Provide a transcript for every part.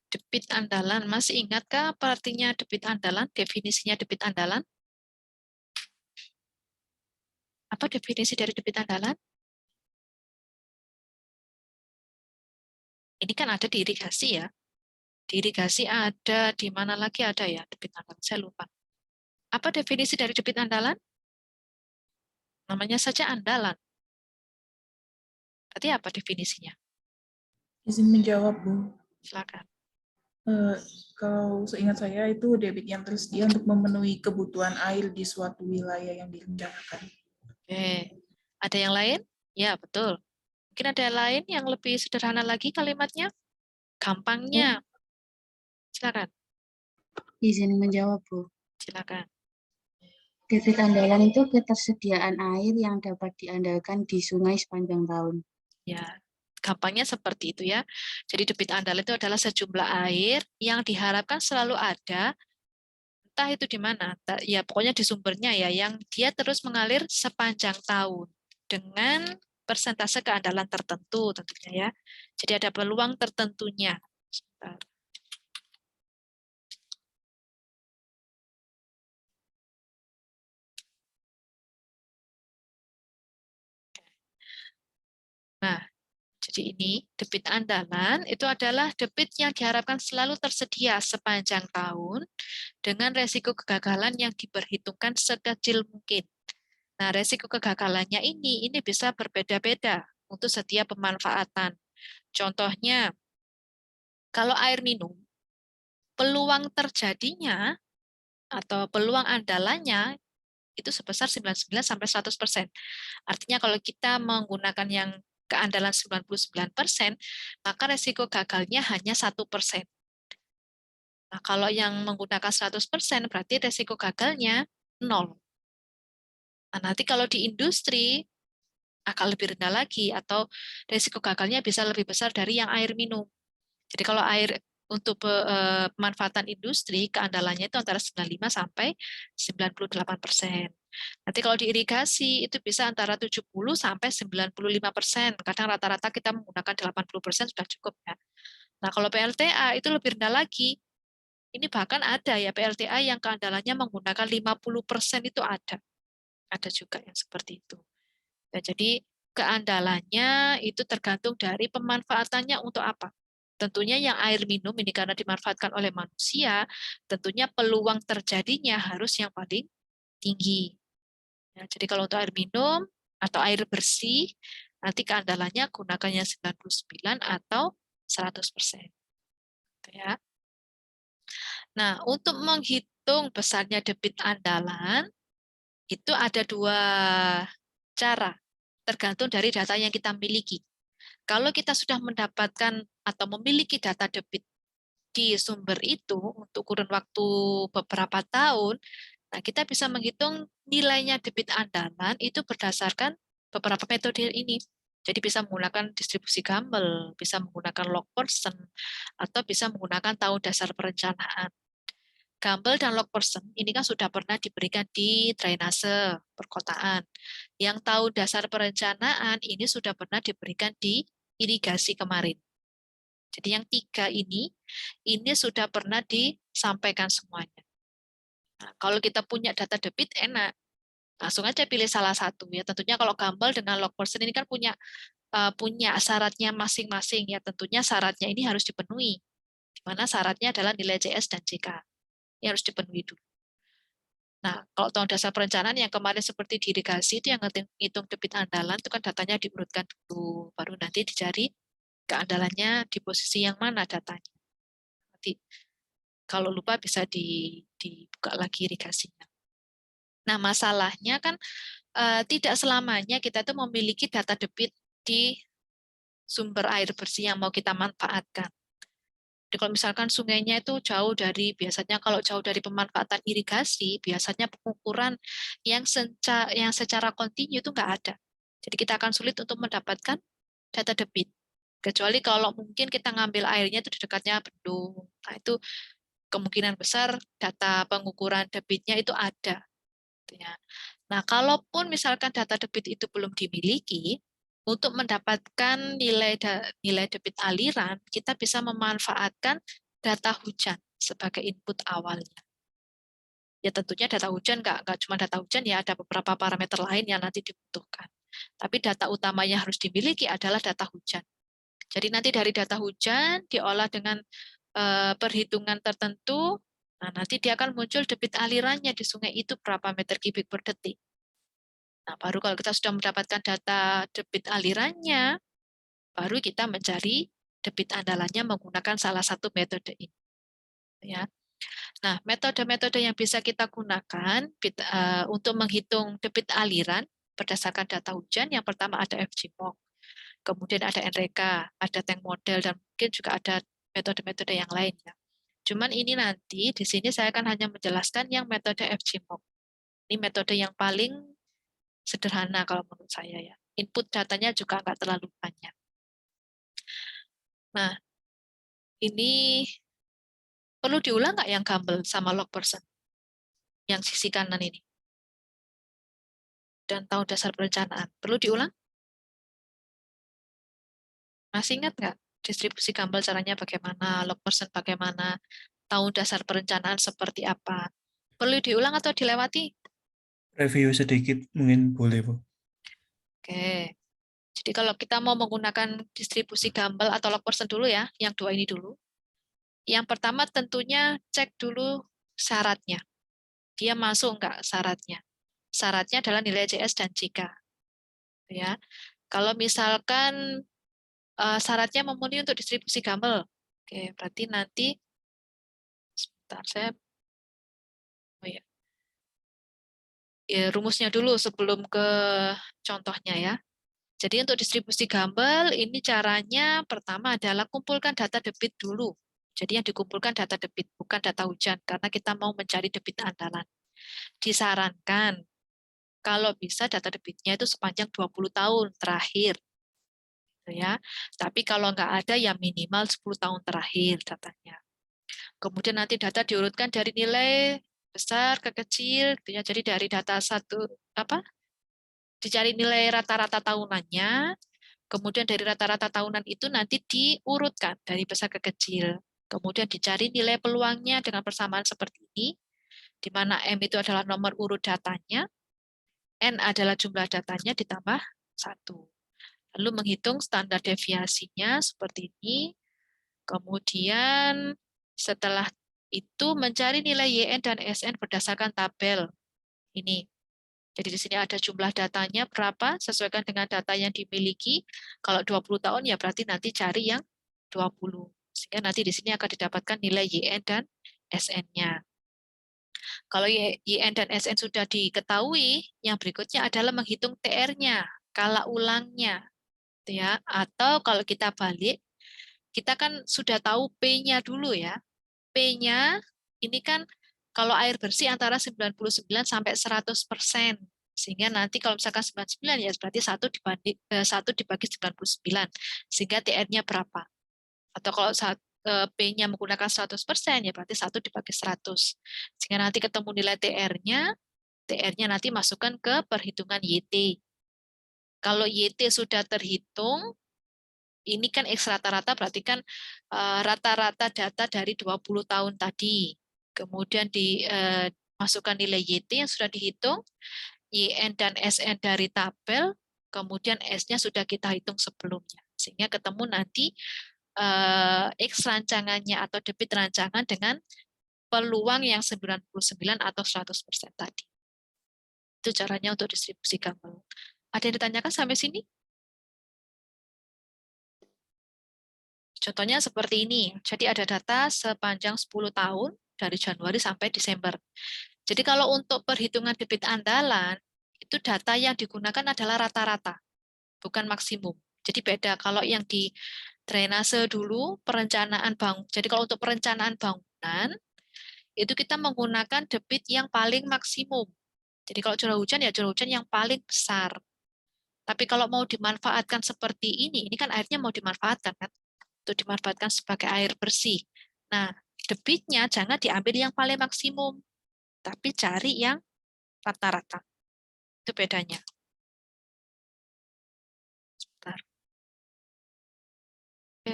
Debit andalan. Masih ingatkah apa artinya debit andalan? Definisinya debit andalan? Apa definisi dari debit andalan? Ini kan ada di irigasi ya. Di irigasi ada, di mana lagi ada ya debit andalan? Saya lupa. Apa definisi dari debit andalan? Namanya saja andalan. Berarti apa definisinya? Izin menjawab, Bu. Silakan. Eh, Kalau seingat saya itu debit yang tersedia untuk memenuhi kebutuhan air di suatu wilayah yang direncanakan. Ada yang lain? Ya, betul. Mungkin ada yang lain yang lebih sederhana lagi kalimatnya? Gampangnya. Silakan. Izin menjawab, Bu. Silakan. Debit andalan itu ketersediaan air yang dapat diandalkan di sungai sepanjang tahun. Ya, gampangnya seperti itu ya. Jadi debit andalan itu adalah sejumlah air yang diharapkan selalu ada, entah itu di mana, ya pokoknya di sumbernya ya, yang dia terus mengalir sepanjang tahun dengan persentase keandalan tertentu tentunya ya. Jadi ada peluang tertentunya. Sebentar. Nah, jadi ini debit andalan itu adalah debit yang diharapkan selalu tersedia sepanjang tahun dengan resiko kegagalan yang diperhitungkan sekecil mungkin. Nah, resiko kegagalannya ini bisa berbeda-beda untuk setiap pemanfaatan. Contohnya, kalau air minum, peluang terjadinya atau peluang andalannya itu sebesar 99 sampai 100%. Artinya kalau kita menggunakan yang keandalan 99%, maka resiko gagalnya hanya 1%. Nah, kalau yang menggunakan 100%, berarti resiko gagalnya 0. Nah, nanti kalau di industri, akan lebih rendah lagi, atau resiko gagalnya bisa lebih besar dari yang air minum. Jadi kalau air untuk pemanfaatan industri, keandalannya itu antara 95 sampai 98%. Nanti kalau di irigasi itu bisa antara 70 sampai 95%. Kadang rata-rata kita menggunakan 80% sudah cukup ya. Nah, kalau PLTA itu lebih rendah lagi. Ini bahkan ada ya PLTA yang keandalannya menggunakan 50% itu ada. Ada juga yang seperti itu. Ya, jadi keandalannya itu tergantung dari pemanfaatannya untuk apa. Tentunya yang air minum ini karena dimanfaatkan oleh manusia, tentunya peluang terjadinya harus yang paling tinggi. Ya, jadi kalau untuk air minum atau air bersih, nanti keandalannya gunakan yang 99 atau 100%. Gitu ya. Nah, untuk menghitung besarnya debit andalan, itu ada dua cara, tergantung dari data yang kita miliki. Kalau kita sudah mendapatkan atau memiliki data debit di sumber itu untuk kurun waktu beberapa tahun, nah kita bisa menghitung nilainya debit andalan itu berdasarkan beberapa metode ini. Jadi bisa menggunakan distribusi Gumbel, bisa menggunakan log person, atau bisa menggunakan tahun dasar perencanaan. Gumbel dan log person ini kan sudah pernah diberikan di drainase perkotaan. Yang tahun dasar perencanaan ini sudah pernah diberikan di irigasi kemarin. Jadi yang tiga ini sudah pernah disampaikan semuanya. Nah, kalau kita punya data debit enak, langsung aja pilih salah satu ya. Tentunya kalau Gumbel dengan log person ini kan punya syaratnya masing-masing ya. Tentunya syaratnya ini harus dipenuhi. Di mana syaratnya adalah nilai CS dan JK. Ini harus dipenuhi dulu. Nah, kalau tahun dasar perencanaan yang kemarin seperti di irigasi itu yang ngitung debit andalan itu kan datanya diurutkan dulu, baru nanti dicari keandalannya di posisi yang mana datanya. Nanti kalau lupa bisa dibuka lagi irigasinya. Nah, masalahnya kan tidak selamanya kita itu memiliki data debit di sumber air bersih yang mau kita manfaatkan. Jadi kalau misalkan sungainya itu jauh dari, biasanya kalau jauh dari pemanfaatan irigasi, biasanya pengukuran yang secara kontinu itu nggak ada. Jadi kita akan sulit untuk mendapatkan data debit. Kecuali kalau mungkin kita ngambil airnya itu di dekatnya bendung. Nah, itu kemungkinan besar data pengukuran debitnya itu ada. Gitu ya. Nah, kalaupun misalkan data debit itu belum dimiliki, untuk mendapatkan nilai debit aliran, kita bisa memanfaatkan data hujan sebagai input awalnya. Ya tentunya data hujan nggak cuma data hujan ya, ada beberapa parameter lain yang nanti dibutuhkan. Tapi data utamanya harus dimiliki adalah data hujan. Jadi nanti dari data hujan diolah dengan perhitungan tertentu, nah nanti dia akan muncul debit alirannya di sungai itu berapa meter kubik per detik. Nah, baru kalau kita sudah mendapatkan data debit alirannya, baru kita mencari debit andalannya menggunakan salah satu metode ini. Ya. Nah, metode-metode yang bisa kita gunakan untuk menghitung debit aliran berdasarkan data hujan, yang pertama ada FGMOC, kemudian ada NREGA, ada tank model, dan mungkin juga ada metode-metode yang lainnya. Cuman ini nanti di sini saya akan hanya menjelaskan yang metode FGMOC. Ini metode yang paling sederhana kalau menurut saya ya. Input datanya juga nggak terlalu banyak. Nah, ini perlu diulang nggak yang Gumbel sama log person? Yang sisi kanan ini. Dan tahu dasar perencanaan. Perlu diulang? Masih ingat nggak? Distribusi Gumbel caranya bagaimana, log person bagaimana, tahu dasar perencanaan seperti apa. Perlu diulang atau dilewati? Review sedikit mungkin boleh, Bu. Oke. Jadi kalau kita mau menggunakan distribusi Gumbel atau log person dulu ya, yang dua ini dulu. Yang pertama tentunya cek dulu syaratnya. Dia masuk nggak syaratnya? Syaratnya adalah nilai JS dan JK. Ya. Kalau misalkan syaratnya memenuhi untuk distribusi Gumbel, oke, berarti nanti sebentar saya rumusnya dulu sebelum ke contohnya ya. Jadi untuk distribusi Gumbel ini caranya pertama adalah kumpulkan data debit dulu. Jadi yang dikumpulkan data debit, bukan data hujan, karena kita mau mencari debit andalan. Disarankan kalau bisa data debitnya itu sepanjang 20 tahun terakhir. Ya. Tapi kalau nggak ada ya minimal 10 tahun terakhir datanya. Kemudian nanti data diurutkan dari nilai besar ke kecil, ya. Jadi dari data dicari nilai rata-rata tahunannya, kemudian dari rata-rata tahunan itu nanti diurutkan dari besar ke kecil. Kemudian dicari nilai peluangnya dengan persamaan seperti ini, di mana M itu adalah nomor urut datanya, N adalah jumlah datanya ditambah 1. Lalu menghitung standar deviasinya seperti ini. Kemudian setelah itu mencari nilai YN dan SN berdasarkan tabel ini. Jadi di sini ada jumlah datanya berapa, sesuaikan dengan data yang dimiliki. Kalau 20 tahun ya berarti nanti cari yang 20. Sehingga nanti di sini akan didapatkan nilai YN dan SN-nya. Kalau YN dan SN sudah diketahui, yang berikutnya adalah menghitung TR-nya, kala ulangnya. Ya. Atau kalau kita balik, kita kan sudah tahu P-nya dulu ya. P-nya ini kan kalau air bersih antara 99 sampai 100%. Sehingga nanti kalau misalkan 99 ya berarti 1 dibagi 99. Sehingga TR-nya berapa? Atau kalau P-nya menggunakan 100% ya berarti 1 dibagi 100. Sehingga nanti ketemu nilai TR-nya nanti masukkan ke perhitungan YT. Kalau YT sudah terhitung, ini kan X rata-rata berarti kan rata-rata data dari 20 tahun tadi. Kemudian dimasukkan nilai YT yang sudah dihitung, YN dan SN dari tabel, kemudian S-nya sudah kita hitung sebelumnya. Sehingga ketemu nanti X rancangannya atau debit rancangan dengan peluang yang 99 atau 100% tadi. Itu caranya untuk distribusi Gumbel. Ada yang ditanyakan sampai sini? Contohnya seperti ini. Jadi ada data sepanjang 10 tahun dari Januari sampai Desember. Jadi kalau untuk perhitungan debit andalan, itu data yang digunakan adalah rata-rata, bukan maksimum. Jadi beda kalau yang di drainase dulu, perencanaan bangun. Jadi kalau untuk perencanaan bangunan, itu kita menggunakan debit yang paling maksimum. Jadi kalau curah hujan, ya curah hujan yang paling besar. Tapi kalau mau dimanfaatkan seperti ini kan airnya mau dimanfaatkan kan? Untuk dimanfaatkan sebagai air bersih. Nah, debitnya jangan diambil yang paling maksimum, tapi cari yang rata-rata. Itu bedanya.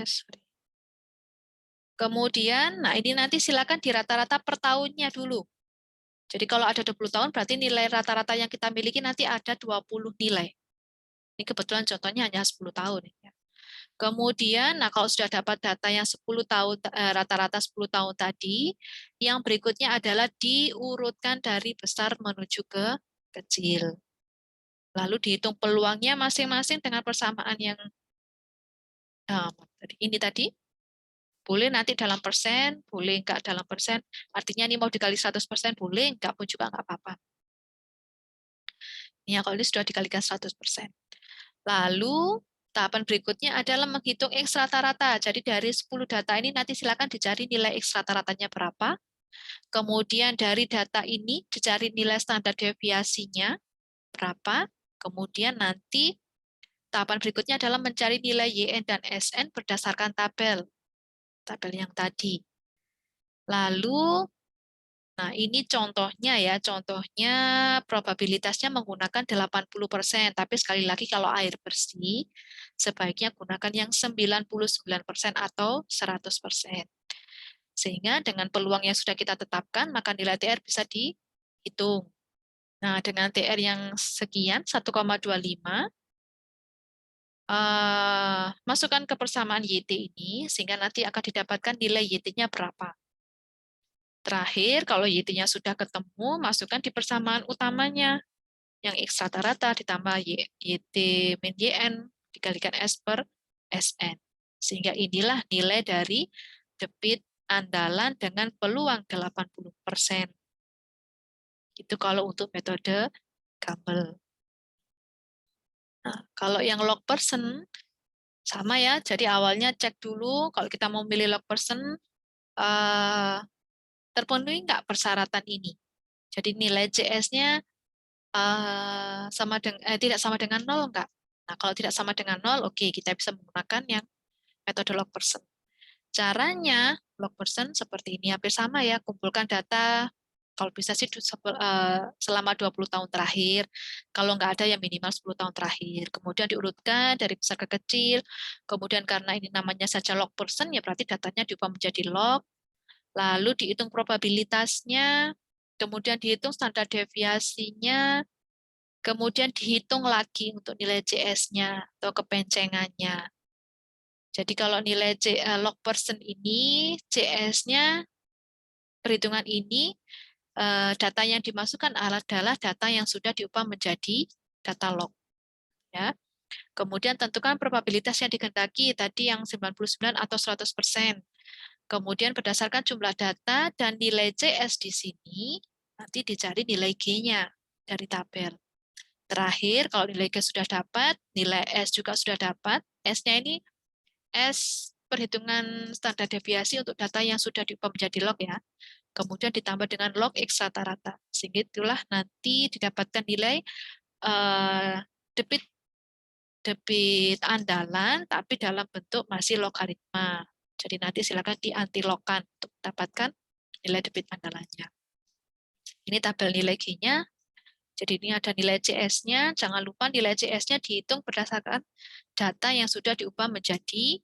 sorry. Kemudian, nah ini nanti silakan di rata-rata per tahunnya dulu. Jadi kalau ada 20 tahun, berarti nilai rata-rata yang kita miliki nanti ada 20 nilai. Ini kebetulan contohnya hanya 10 tahun. Ya. Kemudian, nah kalau sudah dapat data yang 10 tahun, rata-rata 10 tahun tadi, yang berikutnya adalah diurutkan dari besar menuju ke kecil. Lalu dihitung peluangnya masing-masing dengan persamaan yang ini tadi. Boleh nanti dalam persen, boleh enggak dalam persen. Artinya ini mau dikali 100%, boleh, enggak pun juga enggak apa-apa. Ya, kalau ini sudah dikalikan 100%. Lalu, tahapan berikutnya adalah menghitung X rata-rata. Jadi dari 10 data ini nanti silakan dicari nilai X rata-ratanya berapa. Kemudian dari data ini dicari nilai standar deviasinya berapa. Kemudian nanti tahapan berikutnya adalah mencari nilai YN dan SN berdasarkan tabel yang tadi. Lalu, nah ini contohnya ya, contohnya probabilitasnya menggunakan 80%, tapi sekali lagi kalau air bersih, sebaiknya gunakan yang 99% atau 100%. Sehingga dengan peluang yang sudah kita tetapkan, maka nilai TR bisa dihitung. Nah, dengan TR yang sekian, 1,25, masukkan ke persamaan YT ini, sehingga nanti akan didapatkan nilai YT-nya berapa. Terakhir, kalau YT-nya sudah ketemu, masukkan di persamaan utamanya, yang X rata-rata ditambah YT min YN, dikalikan S per SN. Sehingga inilah nilai dari debit andalan dengan peluang 80%. Itu kalau untuk metode Gumbel. Nah, kalau yang log person, sama ya, jadi awalnya cek dulu, kalau kita mau milih log person, terpenuhi nggak persyaratan ini. Jadi nilai CS-nya tidak sama dengan 0 enggak? Nah, kalau tidak sama dengan 0, oke, kita bisa menggunakan yang metode log person. Caranya log person seperti ini, hampir sama ya, kumpulkan data, kalau bisa sih selama 20 tahun terakhir, kalau nggak ada ya minimal 10 tahun terakhir. Kemudian diurutkan dari besar ke kecil, kemudian karena ini namanya saja log person, ya berarti datanya diubah menjadi log, lalu dihitung probabilitasnya, kemudian dihitung standar deviasinya, kemudian dihitung lagi untuk nilai CS-nya atau kepencengannya. Jadi kalau nilai log person ini, CS-nya, perhitungan ini, data yang dimasukkan adalah data yang sudah diubah menjadi data log. Ya. Kemudian tentukan probabilitas yang dikehendaki, tadi yang 99 atau 100%. Kemudian berdasarkan jumlah data dan nilai CS di sini, nanti dicari nilai G-nya dari tabel. Terakhir, kalau nilai G sudah dapat, nilai S juga sudah dapat. S-nya ini S perhitungan standar deviasi untuk data yang sudah diubah menjadi log ya. Kemudian ditambah dengan log X rata-rata. Sehingga itulah nanti didapatkan nilai debit andalan, tapi dalam bentuk masih logaritma. Jadi nanti silakan diantilogkan untuk mendapatkan nilai debit andalannya. Ini tabel nilai G-nya. Jadi ini ada nilai CS-nya. Jangan lupa nilai CS-nya dihitung berdasarkan data yang sudah diubah menjadi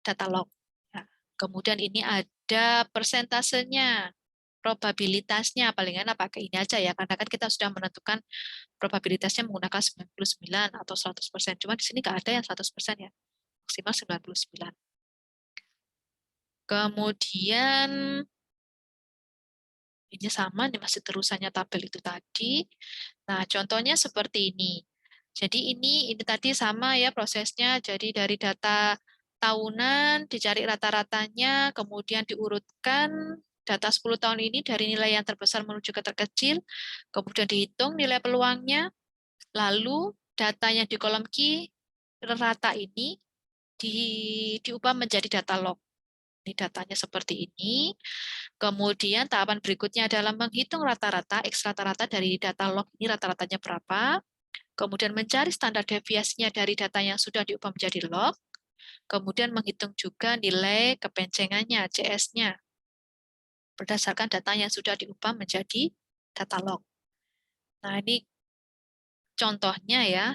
data log. Nah, kemudian ini ada persentasenya, probabilitasnya, paling enak pakai ini aja ya, karena kan kita sudah menentukan probabilitasnya menggunakan 99 atau 100%. Cuma di sini nggak ada yang 100% ya, maksimal 99. Kemudian ini sama, ini masih terusannya tabel itu tadi. Nah, contohnya seperti ini. Jadi ini tadi sama ya prosesnya. Jadi dari data tahunan dicari rata-ratanya, kemudian diurutkan data 10 tahun ini dari nilai yang terbesar menuju ke terkecil, kemudian dihitung nilai peluangnya, lalu datanya di kolom Q rata ini diubah menjadi data log. Ini datanya seperti ini. Kemudian tahapan berikutnya adalah menghitung rata-rata, X rata-rata dari data log ini rata-ratanya berapa. Kemudian mencari standar deviasinya dari data yang sudah diubah menjadi log. Kemudian menghitung juga nilai kepencengannya, CS-nya, berdasarkan data yang sudah diubah menjadi data log. Nah, ini contohnya ya.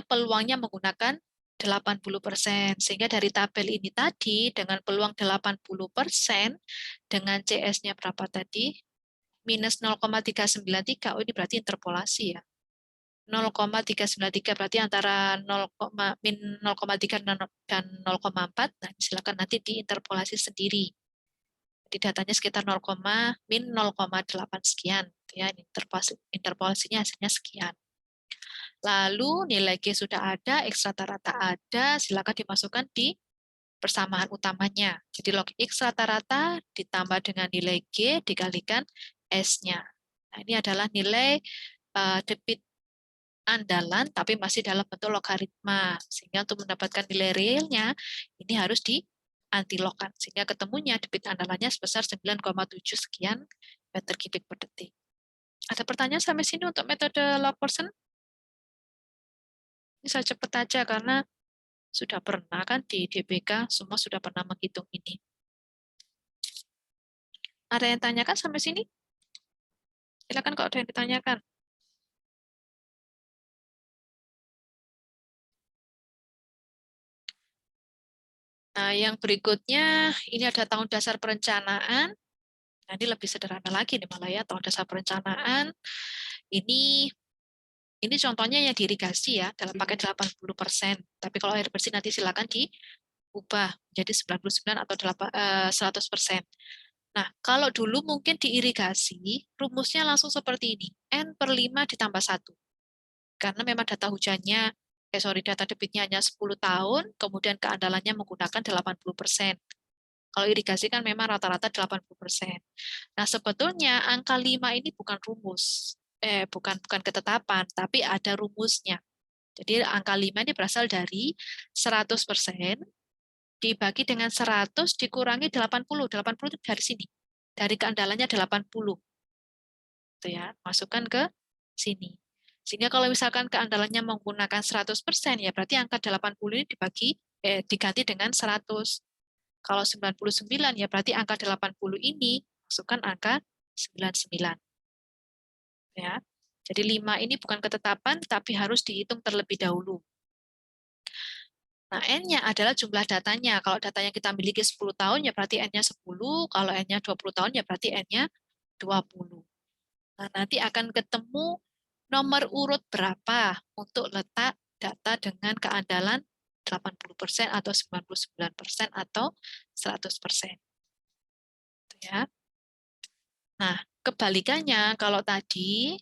peluangnya menggunakan 80%. Sehingga dari tabel ini tadi dengan peluang 80% dengan CS-nya berapa tadi? Minus 0,393. Oh, ini berarti interpolasi ya. 0,393 berarti antara 0,3 dan 0,4. Nah, silakan nanti diinterpolasi sendiri. Jadi datanya sekitar 0,8 sekian. Ya, interpolasinya hasilnya sekian. Lalu nilai G sudah ada, X rata-rata ada, silakan dimasukkan di persamaan utamanya. Jadi log X rata-rata ditambah dengan nilai G dikalikan S-nya. Nah, ini adalah nilai debit andalan, tapi masih dalam bentuk logaritma. Sehingga untuk mendapatkan nilai realnya, ini harus di-antilogkan. Sehingga ketemunya debit andalannya sebesar 9,7 sekian meter kubik per detik. Ada pertanyaan sampai sini untuk metode Log-Person? Ini saya cepat aja karena sudah pernah kan di DBK, semua sudah pernah menghitung ini. Ada yang tanyakan sampai sini? Silakan kalau ada yang ditanyakan. Nah, yang berikutnya, ini ada tahun dasar perencanaan. Nah, ini lebih sederhana lagi nih malah ya, tahun dasar perencanaan. Ini contohnya yang diirigasi ya, dalam paket 80%. Tapi kalau air bersih nanti silakan diubah menjadi 99 atau 100%. Nah, kalau dulu mungkin diirigasi, rumusnya langsung seperti ini. N/5 ditambah 1. Karena memang data hujannya, data debitnya hanya 10 tahun, kemudian keandalannya menggunakan 80%. Kalau irigasi kan memang rata-rata 80%. Nah, sebetulnya angka 5 ini bukan rumus. Bukan ketetapan, tapi ada rumusnya. Jadi angka 5 ini berasal dari 100% dibagi dengan 100 dikurangi 80. 80 itu dari sini. Dari keandalannya 80. Itu ya, masukkan ke sini. Sehingga kalau misalkan keandalannya menggunakan 100%, ya berarti angka 80 ini diganti dengan 100. Kalau 99, ya berarti angka 80 ini masukkan angka 99. Ya. Jadi 5 ini bukan ketetapan, tapi harus dihitung terlebih dahulu. Nah, N-nya adalah jumlah datanya. Kalau datanya kita miliki 10 tahun, ya berarti N-nya 10. Kalau N-nya 20 tahun, ya berarti N-nya 20. Nah, nanti akan ketemu nomor urut berapa untuk letak data dengan keandalan 80% atau 99% atau 100%. Ya. Nah, kebalikannya kalau tadi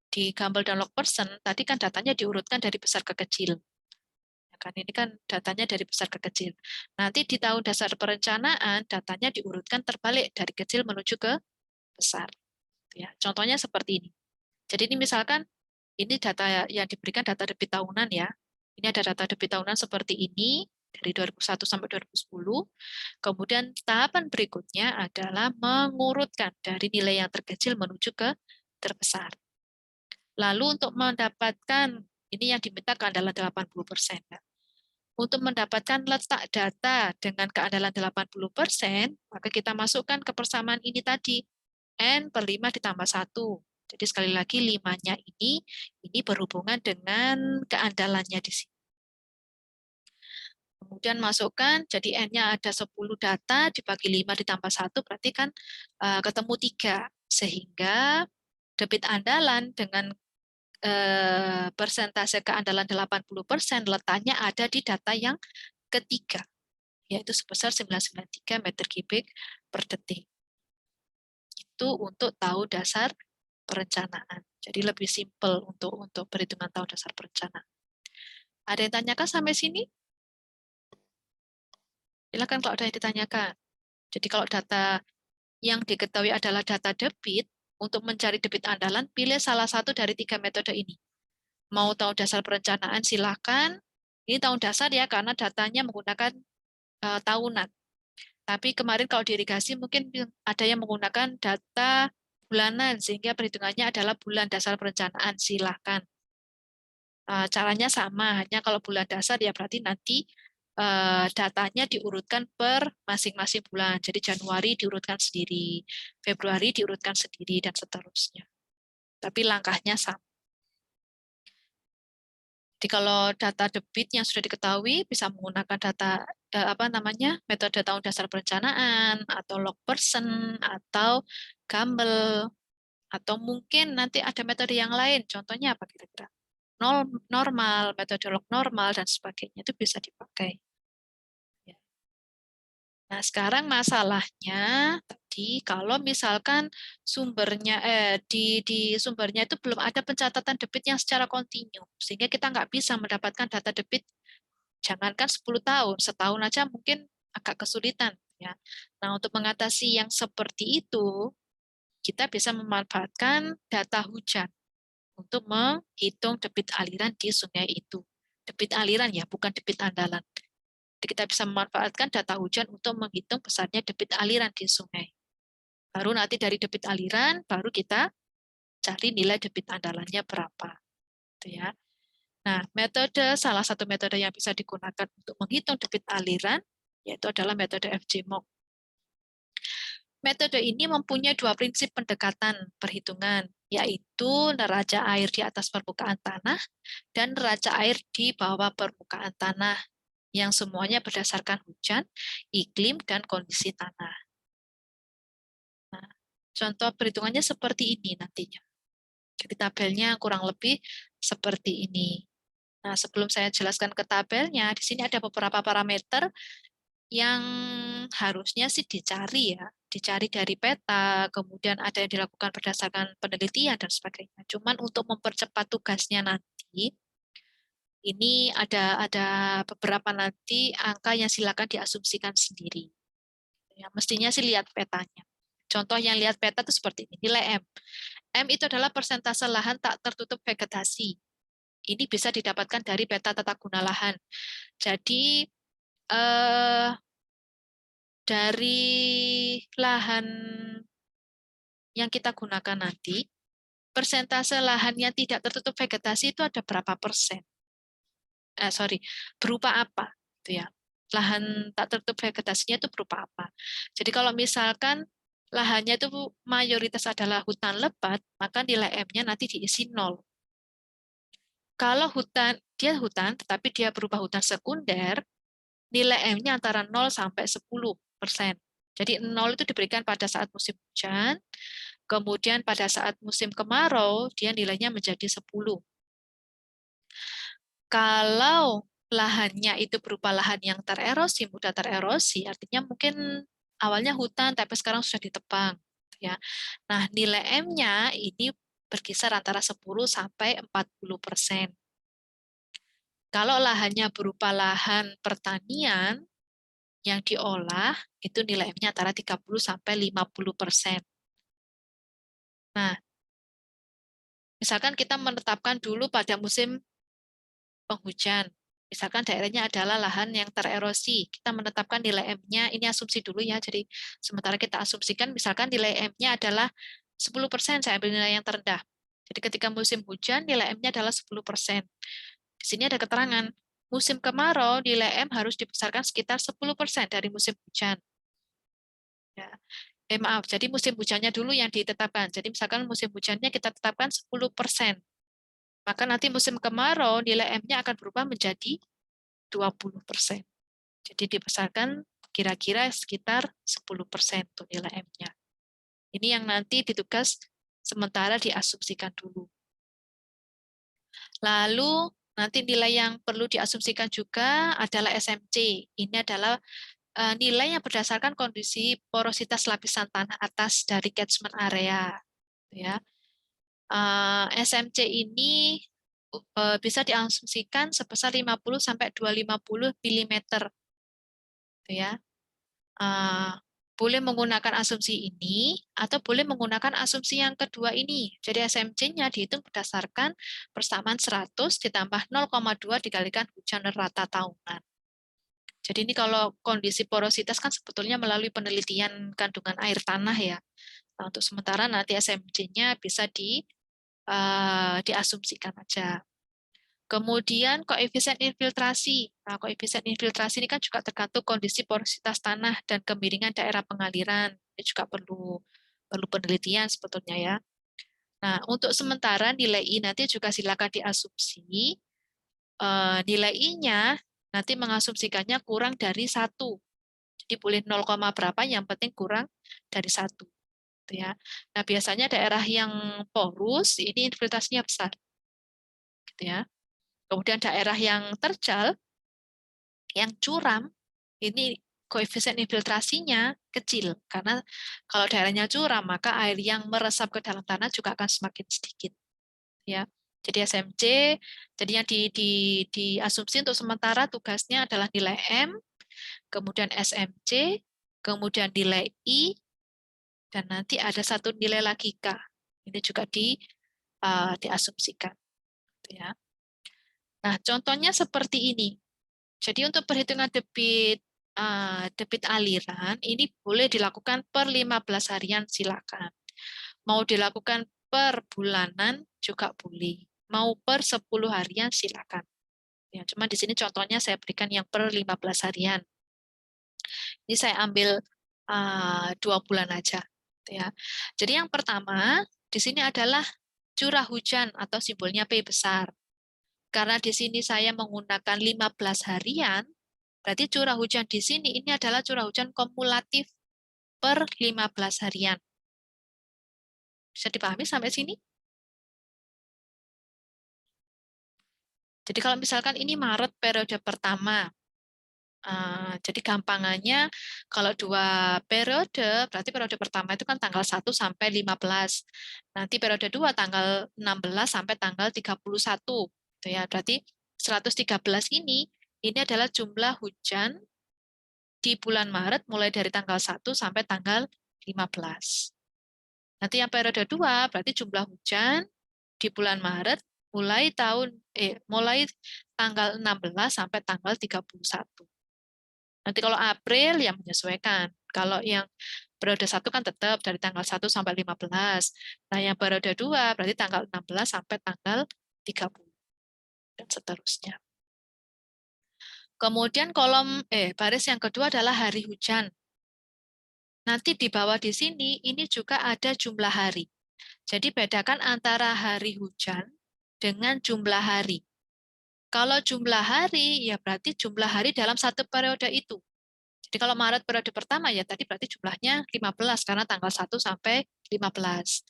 di Gumbel dan Log-Person, tadi kan datanya diurutkan dari besar ke kecil. Kan ini kan datanya dari besar ke kecil. Nanti di tahun dasar perencanaan, datanya diurutkan terbalik dari kecil menuju ke besar. Ya, contohnya seperti ini. Jadi ini misalkan ini data yang diberikan data debit tahunan ya. Ini ada data debit tahunan seperti ini dari 2001 sampai 2010. Kemudian tahapan berikutnya adalah mengurutkan dari nilai yang terkecil menuju ke terbesar. Lalu untuk mendapatkan, ini yang diminta keandalan 80%. Untuk mendapatkan letak data dengan keandalan 80%, maka kita masukkan ke persamaan ini tadi, N/5 ditambah 1. Jadi sekali lagi 5-nya ini berhubungan dengan keandalannya di sini. Kemudian masukkan, jadi N-nya ada 10 data, dibagi 5 ditambah 1, berarti kan ketemu 3. Sehingga debit andalan dengan persentase keandalan 80% letaknya ada di data yang ketiga, yaitu sebesar 993 meter kubik per detik. Itu untuk tahun dasar perencanaan. Jadi lebih simpel untuk perhitungan tahun dasar perencanaan. Ada yang tanyakan sampai sini? Silakan kalau ada yang ditanyakan. Jadi kalau data yang diketahui adalah data debit, untuk mencari debit andalan, pilih salah satu dari 3 metode ini. Mau tahun dasar perencanaan, silakan. Ini tahun dasar ya, karena datanya menggunakan tahunan. Tapi kemarin kalau di irigasi mungkin ada yang menggunakan data bulanan, sehingga perhitungannya adalah bulan dasar perencanaan. Silakan. Caranya sama, hanya kalau bulan dasar ya berarti nanti datanya diurutkan per masing-masing bulan. Jadi Januari diurutkan sendiri, Februari diurutkan sendiri, dan seterusnya. Tapi langkahnya sama. Jadi kalau data debit yang sudah diketahui bisa menggunakan data metode tahun dasar perencanaan atau log person atau Gamble atau mungkin nanti ada metode yang lain. Contohnya apa kira-kira? Normal, metode log normal dan sebagainya itu bisa dipakai. Nah, sekarang masalahnya tadi kalau misalkan sumbernya di sumbernya itu belum ada pencatatan debit yang secara kontinu, sehingga kita nggak bisa mendapatkan data debit jangankan 10 tahun, setahun aja mungkin agak kesulitan ya. Nah, untuk mengatasi yang seperti itu, kita bisa memanfaatkan data hujan untuk menghitung debit aliran di sungai itu. Debit aliran ya, bukan debit andalan. Jadi kita bisa memanfaatkan data hujan untuk menghitung besarnya debit aliran di sungai. Baru nanti dari debit aliran, baru kita cari nilai debit andalannya berapa. Gitu ya. Nah, salah satu metode yang bisa digunakan untuk menghitung debit aliran, yaitu adalah metode FGMOC. Metode ini mempunyai dua prinsip pendekatan perhitungan, yaitu neraca air di atas permukaan tanah dan neraca air di bawah permukaan tanah, yang semuanya berdasarkan hujan, iklim, dan kondisi tanah. Nah, contoh perhitungannya seperti ini nantinya. Jadi tabelnya kurang lebih seperti ini. Nah, sebelum saya jelaskan ke tabelnya, di sini ada beberapa parameter yang harusnya sih dicari ya. Dicari dari peta, kemudian ada yang dilakukan berdasarkan penelitian, dan sebagainya. Cuman untuk mempercepat tugasnya nanti, ini ada beberapa nanti angka yang silakan diasumsikan sendiri. Ya, mestinya sih lihat petanya. Contoh yang lihat peta itu seperti ini, nilai M. M itu adalah persentase lahan tak tertutup vegetasi. Ini bisa didapatkan dari peta tata guna lahan. Jadi dari lahan yang kita gunakan nanti, persentase lahan yang tidak tertutup vegetasi itu ada berapa persen? Berupa apa? Gitu ya. Lahan tak tertutup vegetasinya itu berupa apa? Jadi kalau misalkan lahannya itu mayoritas adalah hutan lebat, maka nilai M-nya nanti diisi 0. Kalau dia hutan, tetapi dia berupa hutan sekunder, nilai M-nya antara 0 sampai 10%. Jadi 0 itu diberikan pada saat musim hujan, kemudian pada saat musim kemarau, dia nilainya menjadi 10. Kalau lahannya itu berupa lahan yang tererosi, mudah tererosi, artinya mungkin awalnya hutan, tapi sekarang sudah ditebang. Ya. Nah, nilai M-nya ini berkisar antara 10 sampai 40%. Kalau lahannya berupa lahan pertanian yang diolah, itu nilai M-nya antara 30 sampai 50%. Nah, misalkan kita menetapkan dulu pada musim penghujan. Misalkan daerahnya adalah lahan yang tererosi. Kita menetapkan nilai M-nya, ini asumsi dulu ya. Jadi sementara kita asumsikan misalkan nilai M-nya adalah 10%, saya ambil nilai yang terendah. Jadi ketika musim hujan nilai M-nya adalah 10%. Di sini ada keterangan, musim kemarau nilai M harus dibesarkan sekitar 10% dari musim hujan. Ya. Maaf, jadi musim hujannya dulu yang ditetapkan. Jadi misalkan musim hujannya kita tetapkan 10%. Maka nanti musim kemarau nilai M-nya akan berubah menjadi 20%. Jadi dibesarkan kira-kira sekitar 10% untuk nilai M-nya. Ini yang nanti ditugas sementara diasumsikan dulu. Lalu nanti nilai yang perlu diasumsikan juga adalah SMC. Ini adalah nilai yang berdasarkan kondisi porositas lapisan tanah atas dari catchment area. Ya. SMC ini bisa diasumsikan sebesar 50 sampai 250 mm. Ya. Boleh menggunakan asumsi ini atau boleh menggunakan asumsi yang kedua ini. Jadi SMC-nya dihitung berdasarkan persamaan 100 ditambah 0,2 dikalikan hujan rata tahunan. Jadi ini kalau kondisi porositas kan sebetulnya melalui penelitian kandungan air tanah ya. Nah, untuk sementara nanti SMC-nya bisa diasumsikan aja. Kemudian koefisien infiltrasi. Nah, koefisien infiltrasi ini kan juga tergantung kondisi porositas tanah dan kemiringan daerah pengaliran. Ini juga perlu penelitian sebetulnya ya. Nah, untuk sementara nilai I nanti juga silakan diasumsi nilai I-nya nanti mengasumsikannya kurang dari 1. Jadi boleh 0, berapa, yang penting kurang dari 1. Gitu ya. Nah, biasanya daerah yang porus, ini infiltrasinya besar. Gitu ya. Kemudian daerah yang terjal, yang curam, ini koefisien infiltrasinya kecil. Karena kalau daerahnya curam, maka air yang meresap ke dalam tanah juga akan semakin sedikit. Ya. Jadi SMC, jadinya diasumsi untuk sementara tugasnya adalah nilai M, kemudian SMC, kemudian nilai I, dan nanti ada satu nilai lagi K. Ini juga diasumsikan. Ya. Nah, contohnya seperti ini. Jadi untuk perhitungan debit aliran, ini boleh dilakukan per 15 harian, silakan. Mau dilakukan per bulanan juga boleh. Mau per 10 harian silakan. Ya, cuma di sini contohnya saya berikan yang per 15 harian. Ini saya ambil 2 bulan aja. Ya. Jadi yang pertama, di sini adalah curah hujan atau simbolnya P besar. Karena di sini saya menggunakan 15 harian, berarti curah hujan di sini ini adalah curah hujan kumulatif per 15 harian. Bisa dipahami sampai sini? Jadi kalau misalkan ini Maret periode pertama, jadi gampangannya kalau 2 periode, berarti periode pertama itu kan tanggal 1 sampai 15. Nanti periode 2 tanggal 16 sampai tanggal 31. Gitu ya. Berarti 113 ini adalah jumlah hujan di bulan Maret mulai dari tanggal 1 sampai tanggal 15. Nanti yang periode 2 berarti jumlah hujan di bulan Maret mulai tanggal 16 sampai tanggal 31. Nanti kalau April yang menyesuaikan. Kalau yang periode 1 kan tetap dari tanggal 1 sampai 15. Nah, yang periode 2 berarti tanggal 16 sampai tanggal 30 dan seterusnya. Kemudian baris yang kedua adalah hari hujan. Nanti di bawah di sini ini juga ada jumlah hari. Jadi bedakan antara hari hujan dengan jumlah hari. Kalau jumlah hari, ya berarti jumlah hari dalam satu periode itu. Jadi kalau Maret periode pertama, ya tadi berarti jumlahnya 15, karena tanggal 1 sampai 15.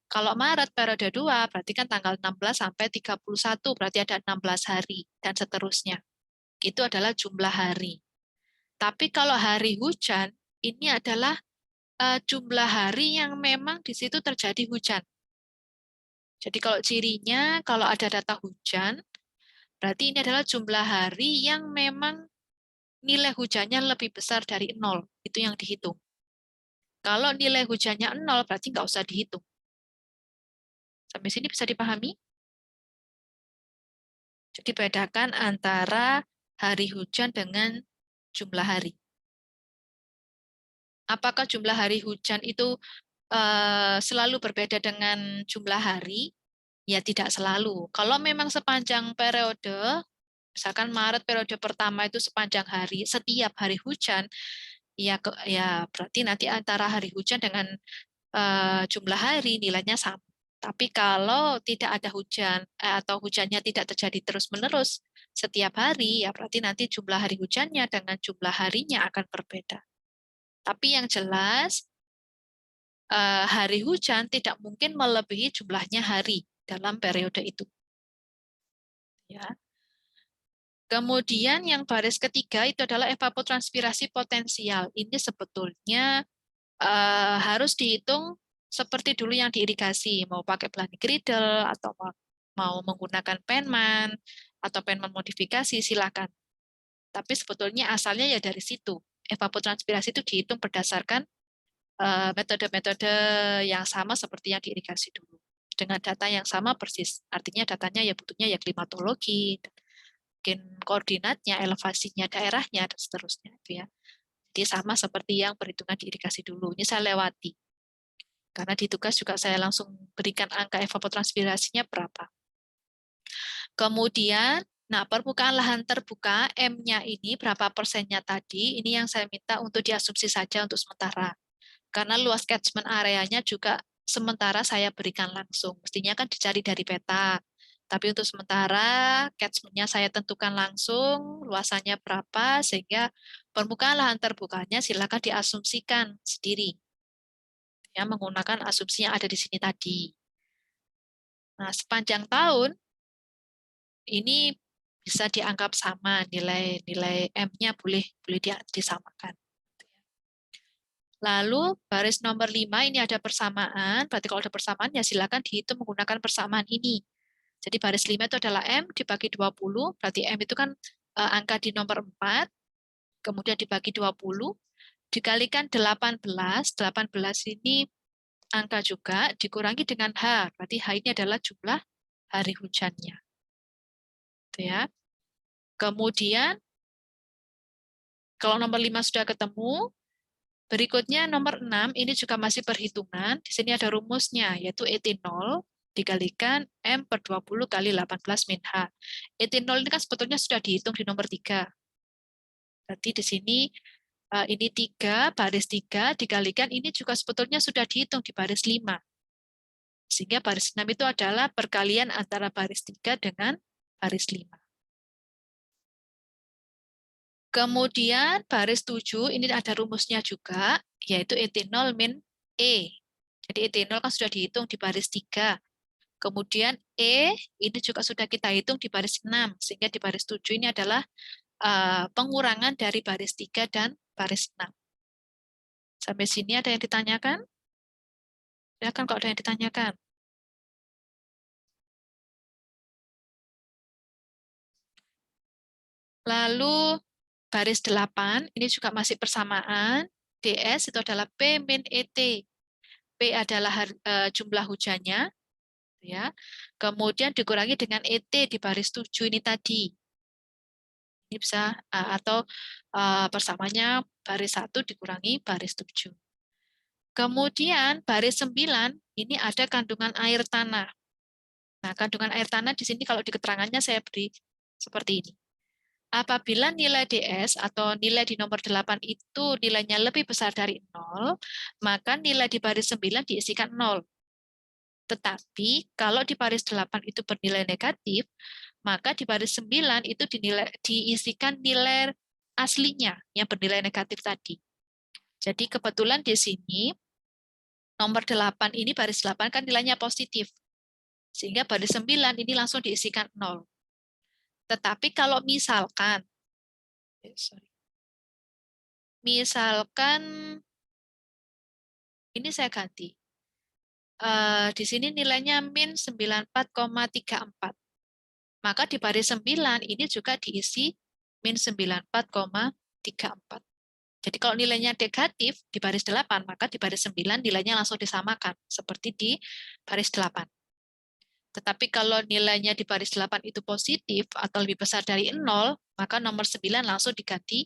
Kalau Maret periode 2, berarti kan tanggal 16 sampai 31, berarti ada 16 hari, dan seterusnya. Itu adalah jumlah hari. Tapi kalau hari hujan, ini adalah jumlah hari yang memang di situ terjadi hujan. Jadi kalau cirinya, kalau ada data hujan, berarti ini adalah jumlah hari yang memang nilai hujannya lebih besar dari 0. Itu yang dihitung. Kalau nilai hujannya 0, berarti nggak usah dihitung. Sampai sini bisa dipahami? Jadi bedakan antara hari hujan dengan jumlah hari. Apakah jumlah hari hujan itu selalu berbeda dengan jumlah hari? Ya tidak selalu. Kalau memang sepanjang periode, misalkan Maret periode pertama itu sepanjang hari, setiap hari hujan, ya berarti nanti antara hari hujan dengan jumlah hari nilainya sama. Tapi kalau tidak ada hujan atau hujannya tidak terjadi terus-menerus setiap hari, ya berarti nanti jumlah hari hujannya dengan jumlah harinya akan berbeda. Tapi yang jelas, hari hujan tidak mungkin melebihi jumlahnya hari dalam periode itu. Ya. Kemudian yang baris ketiga itu adalah evapotranspirasi potensial. Ini sebetulnya harus dihitung seperti dulu yang diirigasi, mau pakai Planning Griddle atau mau menggunakan Penman atau Penman modifikasi, silakan. Tapi sebetulnya asalnya ya dari situ. Evapotranspirasi itu dihitung berdasarkan metode-metode yang sama seperti yang diirigasi dulu. Dengan data yang sama persis. Artinya datanya ya butuhnya ya klimatologi, mungkin koordinatnya, elevasinya, daerahnya, dan seterusnya. Gitu ya. Jadi sama seperti yang perhitungan diirigasi dulu. Ini saya lewati. Karena di tugas juga saya langsung berikan angka evapotranspirasinya berapa. Kemudian, nah permukaan lahan terbuka, M-nya ini berapa persennya tadi, ini yang saya minta untuk diasumsi saja untuk sementara. Karena luas catchment areanya juga sementara saya berikan langsung. Mestinya kan dicari dari peta. Tapi untuk sementara catchment-nya saya tentukan langsung, luasannya berapa, sehingga permukaan lahan terbukanya silakan diasumsikan sendiri. Ya, menggunakan asumsi yang ada di sini tadi. Nah, sepanjang tahun, ini bisa dianggap sama, nilai M-nya boleh disamakan. Lalu baris nomor 5 ini ada persamaan, berarti kalau ada persamaan ya silakan dihitung menggunakan persamaan ini. Jadi baris 5 itu adalah M dibagi 20, berarti M itu kan angka di nomor 4, kemudian dibagi 20, dikalikan 18, 18 ini angka juga, dikurangi dengan H, berarti H ini adalah jumlah hari hujannya. Gitu ya. Kemudian, kalau nomor 5 sudah ketemu, berikutnya nomor 6, ini juga masih perhitungan, di sini ada rumusnya, yaitu ET0, dikalikan M per 20 kali 18 min H. ET0 ini kan sebetulnya sudah dihitung di nomor 3. Berarti di sini ini 3, baris 3, dikalikan ini juga sebetulnya sudah dihitung di baris 5. Sehingga baris 6 itu adalah perkalian antara baris 3 dengan baris 5. Kemudian baris 7, ini ada rumusnya juga, yaitu ET0 min E. Jadi ET0 kan sudah dihitung di baris 3. Kemudian E ini juga sudah kita hitung di baris 6, sehingga di baris 7 ini adalah pengurangan dari baris 3 dan baris 6. Sampai sini ada yang ditanyakan? Silakan kalau ada yang ditanyakan. Lalu baris 8, ini juga masih persamaan. DS itu adalah P min ET. P adalah jumlah hujannya, ya. Kemudian dikurangi dengan ET di baris 7 ini tadi. Ini bisa atau persamaannya baris 1 dikurangi baris 7. Kemudian baris 9 ini ada kandungan air tanah. Nah, kandungan air tanah di sini kalau di keterangannya saya beri seperti ini. Apabila nilai DS atau nilai di nomor 8 itu nilainya lebih besar dari 0, maka nilai di baris 9 diisikan 0. Tetapi kalau di baris 8 itu bernilai negatif, maka di baris 9 itu diisikan nilai aslinya yang bernilai negatif tadi. Jadi kebetulan di sini nomor 8 ini baris 8 kan nilainya positif. Sehingga baris 9 ini langsung diisikan 0. Tetapi kalau misalkan ini saya ganti. Di sini nilainya min 94,34. Maka di baris 9 ini juga diisi min 94,34. Jadi kalau nilainya negatif di baris 8, maka di baris 9 nilainya langsung disamakan, seperti di baris 8. Tetapi kalau nilainya di baris 8 itu positif atau lebih besar dari 0, maka nomor 9 langsung diganti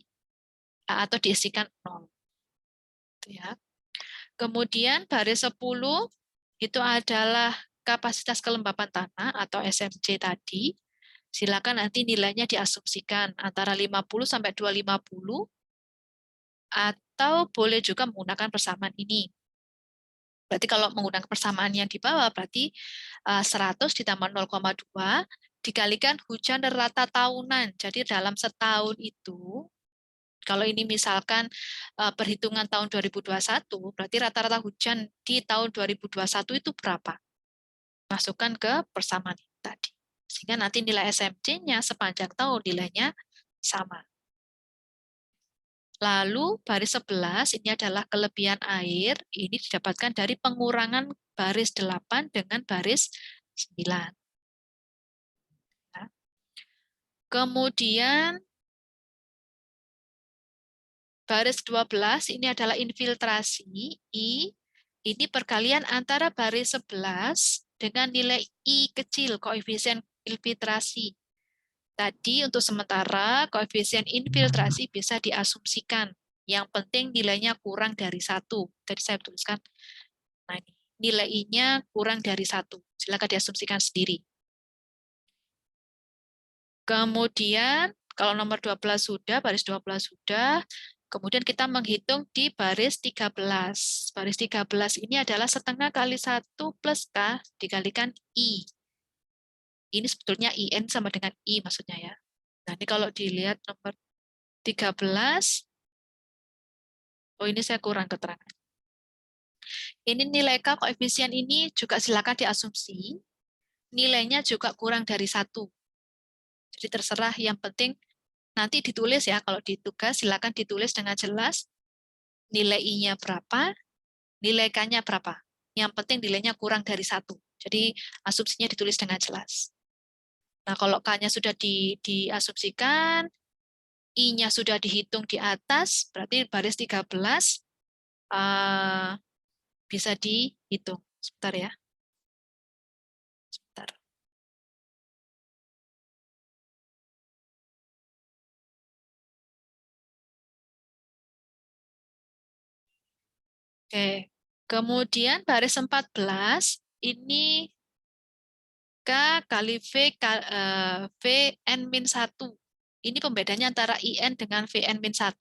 atau diisikan 0. Ya. Kemudian baris 10 itu adalah kapasitas kelembapan tanah atau SMC tadi. Silakan nanti nilainya diasumsikan antara 50 sampai 250 atau boleh juga menggunakan persamaan ini. Berarti kalau menggunakan persamaan yang di bawah, berarti 100 ditambah 0,2 dikalikan hujan rata tahunan. Jadi dalam setahun itu, kalau ini misalkan perhitungan tahun 2021, berarti rata-rata hujan di tahun 2021 itu berapa? Masukkan ke persamaan tadi. Sehingga nanti nilai SMC-nya sepanjang tahun nilainya sama. Lalu baris 11 ini adalah kelebihan air, ini didapatkan dari pengurangan baris 8 dengan baris 9. Kemudian baris 12 ini adalah infiltrasi, I, ini perkalian antara baris 11 dengan nilai I kecil, koefisien infiltrasi. Tadi untuk sementara koefisien infiltrasi bisa diasumsikan. Yang penting nilainya kurang dari 1. Tadi saya tuliskan. Nah, nilai I-nya kurang dari 1. Silakan diasumsikan sendiri. Kemudian kalau nomor 12 sudah, baris 12 sudah, kemudian kita menghitung di baris 13. Baris 13 ini adalah setengah kali 1 plus K dikalikan I. ini sebetulnya IN sama dengan I maksudnya ya. Nah, ini kalau dilihat nomor 13, oh ini saya kurang keterangan. Ini nilai K koefisien ini juga silakan diasumsi, nilainya juga kurang dari 1. Jadi terserah, yang penting nanti ditulis ya, kalau di tugas silakan ditulis dengan jelas nilai I-nya berapa, nilai K-nya berapa. Yang penting nilainya kurang dari 1. Jadi asumsinya ditulis dengan jelas. Nah, kalau K-nya sudah diasumsikan, I-nya sudah dihitung di atas, berarti baris 13 bisa dihitung. Sebentar ya. Sebentar. Oke. Kemudian baris 14, ini K kali Vn-1. Ini pembedanya antara IN dengan Vn-1.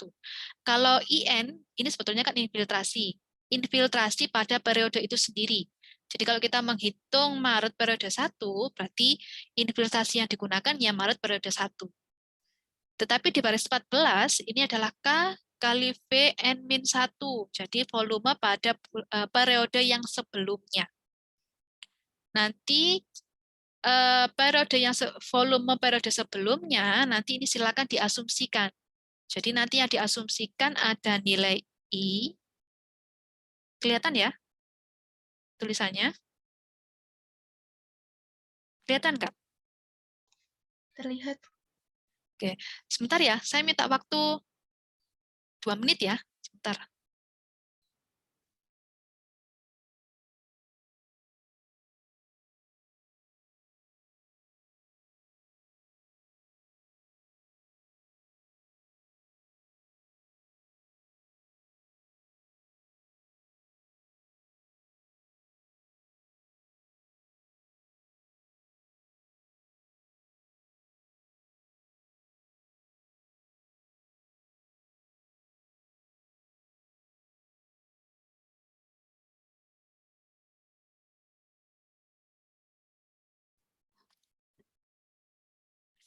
Kalau IN, ini sebetulnya kan infiltrasi. Infiltrasi pada periode itu sendiri. Jadi kalau kita menghitung Maret periode 1, berarti infiltrasi yang digunakan ya Maret periode 1. Tetapi di baris 14, ini adalah K kali Vn-1. Jadi volume pada periode yang sebelumnya. Nanti periode yang volume periode sebelumnya, nanti ini silakan diasumsikan. Jadi nanti yang diasumsikan ada nilai I. Kelihatan ya tulisannya? Kelihatan nggak? Terlihat. Oke, sebentar ya. Saya minta waktu 2 menit ya. Sebentar.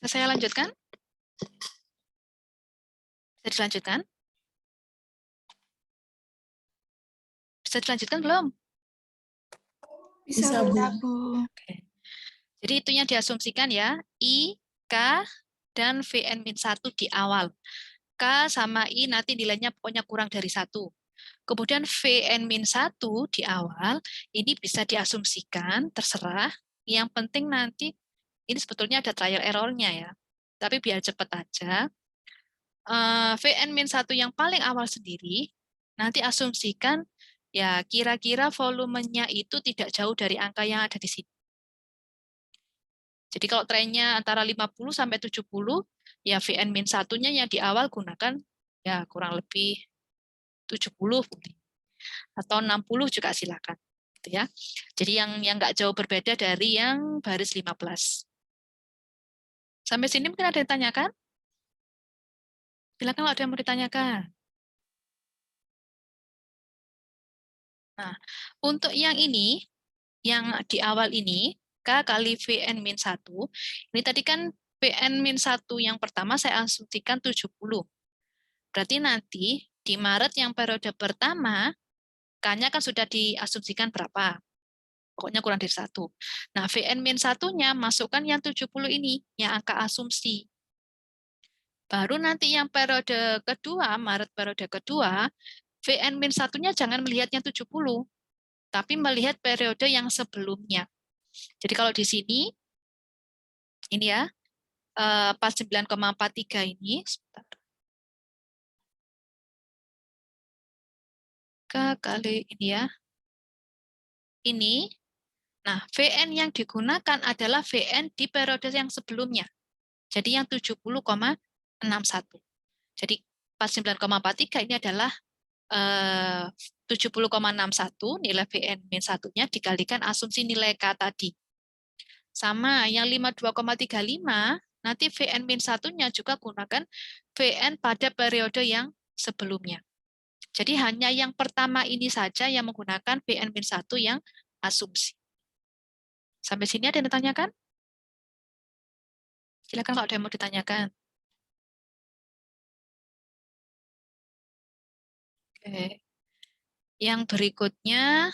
Bisa saya lanjutkan? Bisa dilanjutkan? Bisa dilanjutkan belum? Bisa, Bu. Oke. Jadi itu yang diasumsikan ya, I, K, dan Vn-1 di awal. K sama I nanti nilainya pokoknya kurang dari 1. Kemudian Vn-1 di awal, ini bisa diasumsikan, terserah. Yang penting nanti, ini sebetulnya ada trial error-nya ya. Tapi biar cepat aja, Vn-1 yang paling awal sendiri, nanti asumsikan ya kira-kira volumenya itu tidak jauh dari angka yang ada di sini. Jadi kalau trennya antara 50 sampai 70, ya Vn-1-nya yang di awal gunakan ya kurang lebih 70 atau 60 juga silakan. Gitu ya. Jadi yang nggak jauh berbeda dari yang baris 15. Sampai sini mungkin ada yang ditanyakan? Silakan kalau ada yang mau ditanyakan. Nah, untuk yang ini, yang di awal ini, K kali Vn-1, ini tadi kan Vn-1 yang pertama saya asumsikan 70. Berarti nanti di Maret yang periode pertama, K-nya kan sudah diasumsikan berapa? Pokoknya kurang dari 1. Nah, Vn-1-nya masukkan yang 70 ini, yang angka asumsi. Baru nanti yang periode kedua, Maret periode kedua, Vn-1-nya jangan melihat yang 70, tapi melihat periode yang sebelumnya. Jadi kalau di sini, ini ya, 49,43 ini, sebentar. Kali ini ya, ini, nah Vn yang digunakan adalah Vn di periode yang sebelumnya. Jadi yang 70,61. Jadi 49,43 ini adalah 70,61 nilai Vn-1-nya dikalikan asumsi nilai K tadi. Sama yang 52,35, nanti Vn-1-nya juga gunakan Vn pada periode yang sebelumnya. Jadi hanya yang pertama ini saja yang menggunakan Vn-1 yang asumsi. Sampai sini ada yang ditanyakan? Silakan kalau ada yang mau ditanyakan. Oke. Yang berikutnya,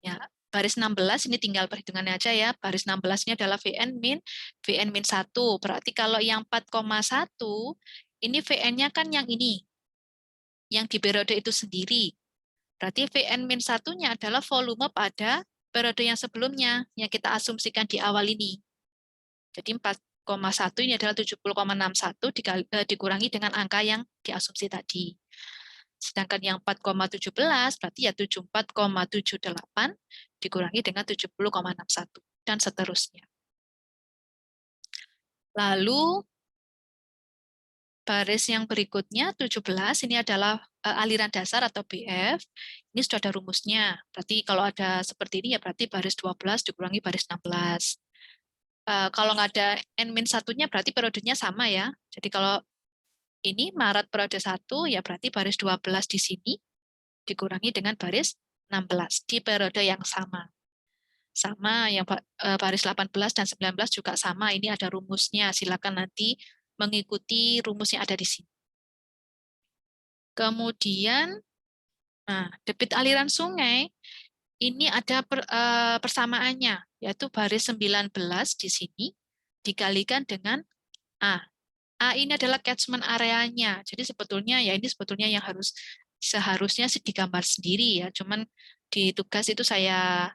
ya, baris 16 ini tinggal perhitungannya aja ya. Baris 16 ini adalah VN-1. Berarti kalau yang 4,1, ini VN-nya kan yang ini. Yang di periode itu sendiri. Berarti VN-1-nya adalah volume pada periode yang sebelumnya, yang kita asumsikan di awal ini. Jadi 4,1 ini adalah 70,61 dikurangi dengan angka yang diasumsi tadi. Sedangkan yang 4,17 berarti ya 74,78 dikurangi dengan 70,61 dan seterusnya. Lalu baris yang berikutnya 17 ini adalah aliran dasar atau BF. Ini sudah ada rumusnya. Berarti kalau ada seperti ini ya berarti baris 12 dikurangi baris 16. Kalau nggak ada N-1-nya berarti periodenya sama ya. Jadi kalau ini Maret periode 1, ya berarti baris 12 di sini dikurangi dengan baris 16 di periode yang sama. Sama yang baris 18 dan 19 juga sama, ini ada rumusnya. Silakan nanti mengikuti rumus yang ada di sini. Kemudian, nah, debit aliran sungai, ini ada persamaannya, yaitu baris 19 di sini dikalikan dengan A. A ini adalah catchment areanya. Jadi sebetulnya ya ini sebetulnya yang seharusnya sih digambar sendiri ya. Cuman di tugas itu saya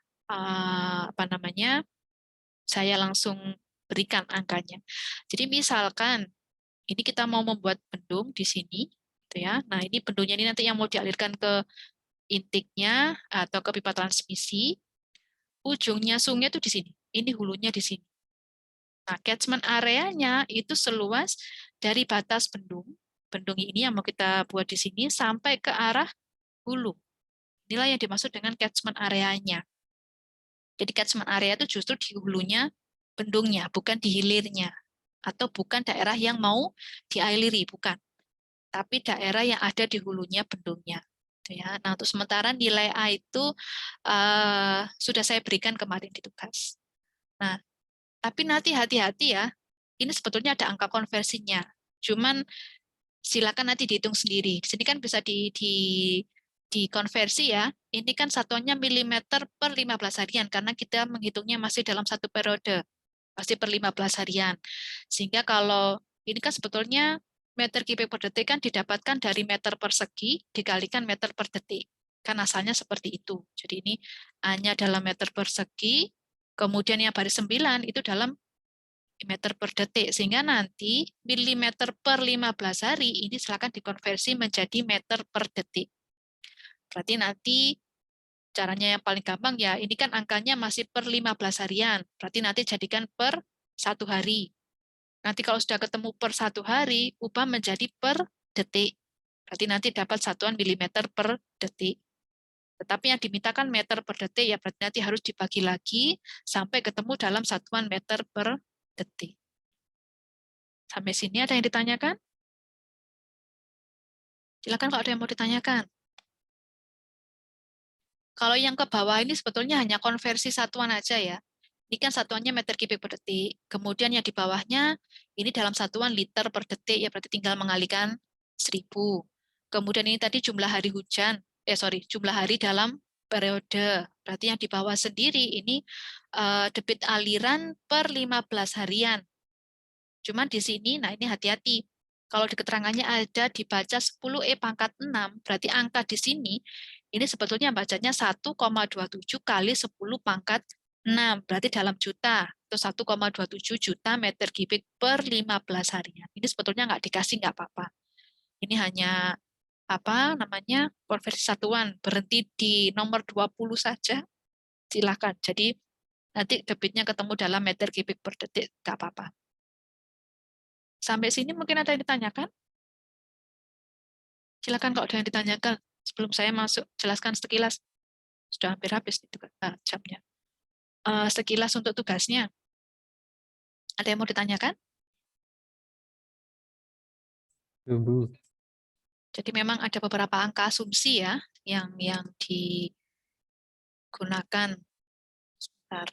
saya langsung berikan angkanya. Jadi misalkan ini kita mau membuat bendung di sini, gitu ya. Nah ini bendungnya ini nanti yang mau dialirkan ke intiknya atau ke pipa transmisi. Ujungnya sungai itu di sini. Ini hulunya di sini. Nah, catchment areanya itu seluas dari batas bendung ini yang mau kita buat di sini sampai ke arah hulu. Inilah yang dimaksud dengan catchment areanya. Jadi catchment area itu justru di hulunya bendungnya, bukan di hilirnya. Atau bukan daerah yang mau dialiri, bukan. Tapi daerah yang ada di hulunya bendungnya. Ya. Nah, untuk sementara nilai A itu sudah saya berikan kemarin di tugas. Nah, tapi nanti hati-hati ya, ini sebetulnya ada angka konversinya. Cuman silakan nanti dihitung sendiri. Di sini kan bisa dikonversi ya. Ini kan satuannya milimeter per 15 harian, karena kita menghitungnya masih dalam satu periode, masih per 15 harian. Sehingga kalau ini kan sebetulnya meter kubik per detik kan didapatkan dari meter persegi dikalikan meter per detik. Kan asalnya seperti itu. Jadi ini hanya dalam meter persegi, kemudian yang baris 9 itu dalam meter per detik, sehingga nanti milimeter per 15 hari ini silakan dikonversi menjadi meter per detik. Berarti nanti caranya yang paling gampang ya, ini kan angkanya masih per 15 harian, berarti nanti jadikan per 1 hari. Nanti kalau sudah ketemu per 1 hari, ubah menjadi per detik. Berarti nanti dapat satuan milimeter per detik. Tetapi yang dimintakan meter per detik, ya berarti nanti harus dibagi lagi sampai ketemu dalam satuan meter per detik. Sampai sini ada yang ditanyakan? Silakan kalau ada yang mau ditanyakan. Kalau yang ke bawah ini sebetulnya hanya konversi satuan aja ya. Ini kan satuannya meter kubik per detik. Kemudian yang di bawahnya ini dalam satuan liter per detik, ya berarti tinggal mengalikan 1000. Kemudian ini tadi jumlah hari hujan, jumlah hari dalam periode. Berarti yang di bawah sendiri ini debit aliran per 15 harian. Cuman di sini, nah ini hati-hati. Kalau di keterangannya ada dibaca 10E pangkat 6, berarti angka di sini, ini sebetulnya bacanya 1,27 kali 10 pangkat 6, berarti dalam juta. Itu 1,27 juta meter kubik per 15 harian. Ini sebetulnya nggak dikasih, nggak apa-apa. Ini hanya konversi satuan, berhenti di nomor 20 saja, silakan. Jadi nanti debitnya ketemu dalam meter kubik per detik, nggak apa-apa. Sampai sini mungkin ada yang ditanyakan? Silakan kalau ada yang ditanyakan sebelum saya masuk jelaskan sekilas. Sudah hampir habis itu jamnya. Sekilas untuk tugasnya. Ada yang mau ditanyakan? Jadi memang ada beberapa angka asumsi ya yang digunakan. Sebentar.